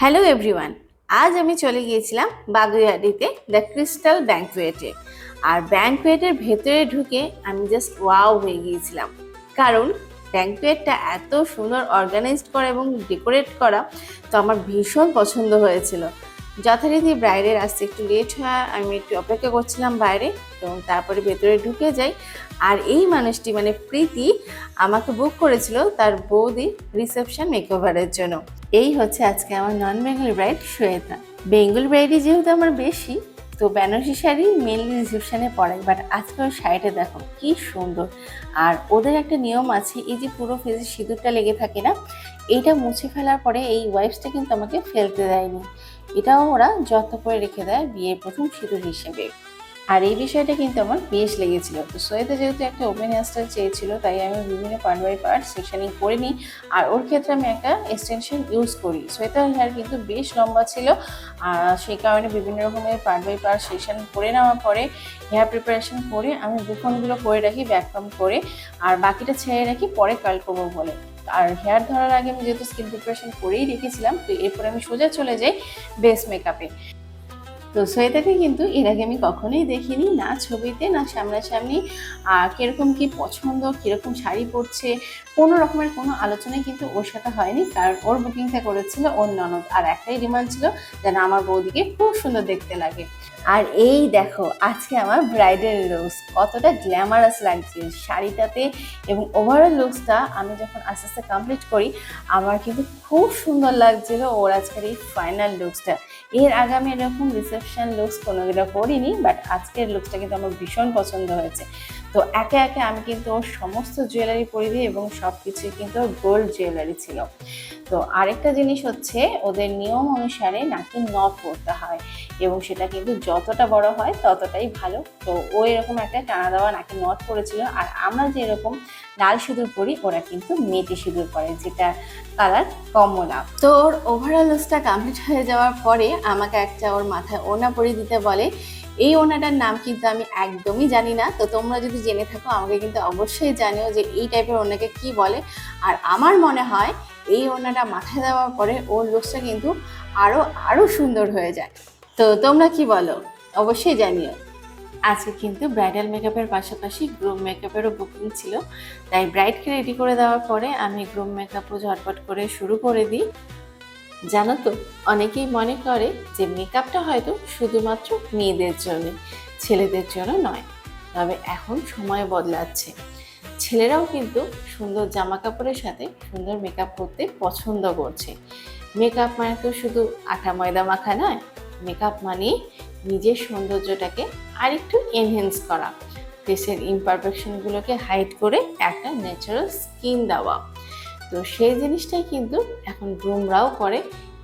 Hello everyone, আজ আমি চলে গিয়েছিলাম বাগুইআটিতে দ্য ক্রিস্টাল ব্যাংকুয়েটে। আর ব্যাংকুয়েটের ভেতরে ঢুকে আমি জাস্ট ওয়াও হয়ে গিয়েছিলাম, কারণ ব্যাংকুয়েটটা এত সুন্দর অর্গানাইজড করা এবং ডেকোরেট করা, তো আমার ভীষণ পছন্দ হয়েছিল। যথারীতি ব্রাইডের আসতে একটু লেট হয়, আমি একটু অপেক্ষা করছিলাম বাইরে এবং তারপরে ভেতরে ঢুকে যাই। আর এই মানুষটি মানে প্রীতি আমাকে বুক করেছিল তার বৌদির রিসেপশন মেকওভারের জন্য। এই হচ্ছে আজকে আমার নন বেঙ্গল ব্রাইড শ্বেতা। বেঙ্গল ব্রাইডই যেহেতু আমার বেশি, তো বেনারসি শাড়ি মেনলি রিসেপশনে পরাই, বাট আজকে ওর শাড়িটা দেখো কি সুন্দর। আর ওদের একটা নিয়ম আছে, এই যে পুরো ফেসে সিঁদুরটা লেগে থাকে না, এইটা মুছে ফেলার পরে এই ওয়াইপসটা কিন্তু আমাকে ফেলতে দেয়নি, এটাও ওরা যত্ন করে রেখে দেয় বিয়ের প্রথম সিঁদুর হিসেবে। আর এই বিষয়টা কিন্তু আমার বেশ লেগেছিল। তো সোয়েতে যেহেতু একটা ওপেন হেয়ারস্টাইল চেয়েছিল, তাই আমি বিভিন্ন পার্ট বাই পার্ট সেকশনিং করে নিই। আর ওর ক্ষেত্রে আমি একটা এক্সটেনশন ইউজ করি। সোয়েতার হেয়ার কিন্তু বেশ লম্বা ছিল, আর সেই কারণে বিভিন্ন রকমের পার্ট বাই পার্ট সেকশন করে নেওয়ার পরে হেয়ার প্রিপারেশন করে আমি বুকনগুলো করে রাখি ব্যাককম করে, আর বাকিটা ছেড়ে রাখি পরে কার্ল করবো বলে। আর হেয়ার ধরার আগে আমি যেহেতু স্কিন প্রিপারেশন করেই রেখেছিলাম, তো এরপরে আমি সোজা চলে যাই বেস মেকআপে। তো সোয়েতাকে কিন্তু এর আগে আমি কখনোই দেখিনি, না ছবিতে না সামনাসামনি। আর কীরকম কী পছন্দ, কীরকম শাড়ি পরছে, কোনো রকমের কোনো আলোচনাই কিন্তু ওর সাথে হয়নি, কারণ ওর বুকিংটা করেছিল ওর ননদ। আর একটাই ডিমান্ড ছিল যেন আমার বৌদিকে খুব সুন্দর দেখতে লাগে। আর এই দেখো আজকে আমার ব্রাইডাল লুকস কতটা গ্ল্যামারাস লাগছে শাড়িটাতে, এবং ওভারঅল লুকসটা আমি যখন আস্তে আস্তে কমপ্লিট করি আমার কিন্তু খুব সুন্দর লাগছিল ওর আজকের এই ফাইনাল লুকসটা। এর আগে আমি এরকম রিসেপশন লুকস কোনোগুলো করিনি, বাট আজকের লুকসটা কিন্তু আমার ভীষণ পছন্দ হয়েছে। তো একে একে আমি কিন্তু ওর সমস্ত জুয়েলারি পরে দিই, এবং সব কিছুই কিন্তু গোল্ড জুয়েলারি ছিল। তো আরেকটা জিনিস হচ্ছে, ওদের নিয়ম অনুসারে নাকি নথ পরতে হয়, এবং সেটা কিন্তু যতটা বড় হয় ততটাই ভালো। তো ও এরকম একটা টানা দেওয়া নাকি নথ পরেছিল। আর আমরা যে এরকম লাল সিঁদুর পরি, ওরা কিন্তু মেটে সিঁদুর পরে, যেটা কালার কমলা। তো ওর ওভারঅল লুকসটা কমপ্লিট হয়ে যাওয়ার পরে আমাকে একটা ওর মাথায় ওড়না পরিয়ে দিতে বলে। এই ওড়নাটার নাম কিন্তু আমি একদমই জানি না, তো তোমরা যদি জেনে থাকো আমাকে কিন্তু অবশ্যই জানিও যে এই টাইপের ওড়নাকে কি বলে। আর আমার মনে হয় এই ওড়নাটা মাথায় দেওয়ার পরে ওর লুকসটা কিন্তু আরো সুন্দর হয়ে যায়। তো তোমরা কি বলো অবশ্যই জানিও। আজকে কিন্তু ব্রাইডাল মেকআপের পাশাপাশি গ্রুম মেকআপেরও বুকিং ছিল, তাই ব্রাইডকে রেডি করে দেওয়ার পরে আমি গ্রুম মেকআপও ঝটপট করে শুরু করে দিই। জানো তো, অনেকেই মনে করে যে মেকআপটা হয়তো শুধুমাত্র মেয়েদের জন্য, ছেলেদের জন্য নয়। তবে এখন সময় বদলাচ্ছে, ছেলেরাও কিন্তু সুন্দর জামা কাপড়ের সাথে সুন্দর মেকআপ করতে পছন্দ করছে। মেকআপ মানে তো শুধু আটা ময়দা মাখা নয়, মেকআপ মানে নিজের সৌন্দর্যটাকে আরেকটু এনহ্যান্স করা, ফেসের ইমপারফেকশনগুলোকে হাইড করে একটা ন্যাচারাল স্কিন দেওয়া। তো সেই জিনিসটাই কিন্তু এখন গ্রুমরাও করে,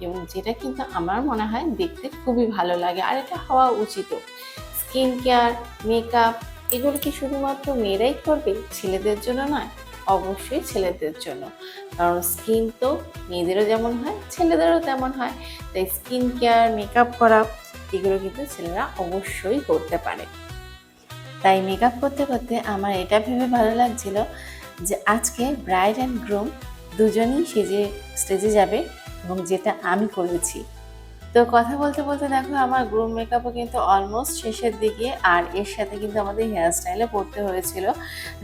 এবং যেটা কিন্তু আমার মনে হয় দেখতে খুবই ভালো লাগে, আর এটা হওয়া উচিতও। স্কিন কেয়ার, মেকআপ এগুলো কি শুধুমাত্র মেয়েরাই করবে, ছেলেদের জন্য নয়? অবশ্যই ছেলেদের জন্য, কারণ স্কিন তো মেয়েদেরও যেমন হয় ছেলেদেরও তেমন হয়। তাই স্কিন কেয়ার, মেকআপ করা এগুলো কিন্তু ছেলেরা অবশ্যই করতে পারে। তাই মেকআপ করতে করতে আমার এটা ভেবে ভালো লাগছিল যে আজকে ব্রাইড অ্যান্ড গ্রুম দুজনেই সেজে স্টেজে যাবে, এবং যেটা আমি করেছি। তো কথা বলতে বলতে দেখো আমার গ্রুম মেকআপও কিন্তু অলমোস্ট শেষের দিকে, আর এর সাথে কিন্তু আমাদের হেয়ার স্টাইলও করতে হয়েছিল,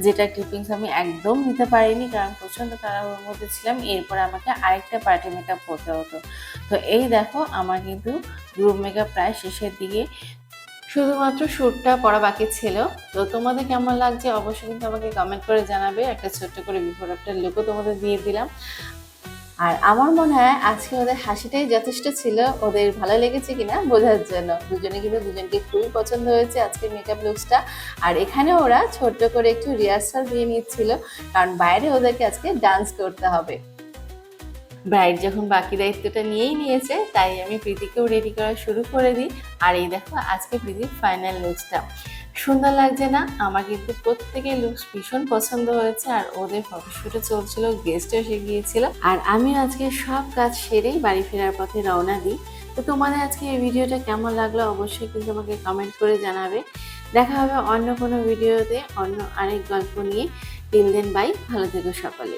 যেটা ক্লিপিংস আমি একদম নিতে পারিনি, কারণ প্রচণ্ড তাড়াহুড়োর মধ্যে ছিলাম। এরপর আমাকে আরেকটা পার্টি মেকআপ করতে হতো। তো এই দেখো আমার কিন্তু গ্রুম মেকআপ প্রায় শেষের দিকে, শুধুমাত্র শ্যুটটা পরা বাকি ছিল। তো তোমাদের কেমন লাগছে অবশ্যই কিন্তু আমাকে কমেন্ট করে জানাবে। একটা ছোট্ট করে বিফোর আফটার লুকও তোমাদের দিয়ে দিলাম। আর আমার মনে হয় আজকে ওদের হাসিটাই যথেষ্ট ছিল ওদের ভালো লেগেছে কিনা বোঝার জন্য। দুজনে কিন্তু দুজনকে খুবই পছন্দ হয়েছে আজকের মেকআপ লুকসটা। আর এখানে ওরা ছোট্ট করে একটু রিহার্সাল দিয়ে নিচ্ছিল, কারণ বাইরে ওদেরকে আজকে ডান্স করতে হবে। ব্রাইড যখন বাকি দায়িত্বটা নিয়েই নিয়েছে, তাই আমি প্রীতিকেও রেডি করা শুরু করে দিই। আর এই দেখো আজকে প্রীতির ফাইনাল লুকসটা সুন্দর লাগছে না? আমার কিন্তু প্রত্যেকের লুকস ভীষণ পছন্দ হয়েছে। আর ওদের ফটোশুটও চলছিল, গেস্টও এসে গিয়েছিল, আর আমি আজকে সব কাজ সেরেই বাড়ি ফেরার পথে রওনা দিই। তো তোমাদের আজকে এই ভিডিওটা কেমন লাগলো অবশ্যই কিন্তু আমাকে কমেন্ট করে জানাবে। দেখা হবে অন্য কোনো ভিডিওতে অন্য আরেক গল্প নিয়ে। টিল দেন বাই, ভালো থেকো সকলে।